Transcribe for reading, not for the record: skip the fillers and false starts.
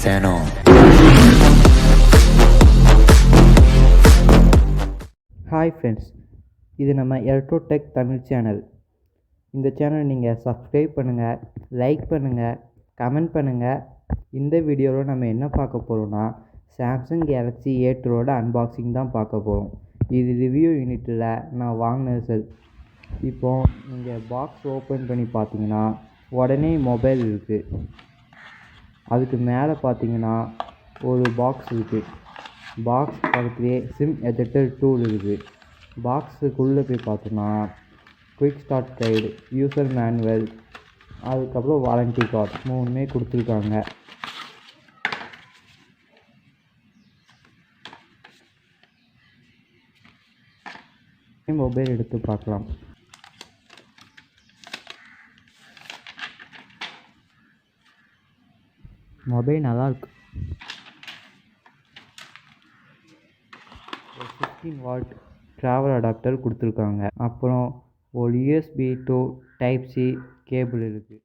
சேனோ. Hi friends, இது நம்ம electro tech Tamil channel. இந்த சேனல் நீங்கள் சப்ஸ்கிரைப் பண்ணுங்கள், லைக் பண்ணுங்கள், கமெண்ட் பண்ணுங்கள். இந்த வீடியோவில் நம்ம என்ன பார்க்க போகிறோம்னா, சாம்சங் கேலக்ஸி A12 அன்பாக்சிங் தான் பார்க்க போகிறோம். இது ரிவ்யூ யூனிட்டில் நான் வாங்கினது சார். இப்போது நீங்கள் பாக்ஸ் ஓப்பன் பண்ணி பார்த்தீங்கன்னா உடனே மொபைல் இருக்குது. அதுக்கு மேலே பார்த்தீங்கன்னா ஒரு பாக்ஸ் இருக்குது. பாக்ஸ் பக்கத்துலேயே சிம் எஜெக்டர் டூல் இருக்குது. பாக்ஸுக்குள்ளே போய் பார்த்தோன்னா quick start guide, user manual, அதுக்கப்புறம் வாரண்டி கார்டு மூணுமே கொடுத்துருக்காங்க. மொபைல் எடுத்து பார்க்கலாம். மொபைல் நல்லாயிருக்கு. ஒரு 16 வாட் ட்ராவல் அடாப்டர் கொடுத்துருக்காங்க. அப்புறம் ஒரு USB to Type C cable இருக்குது.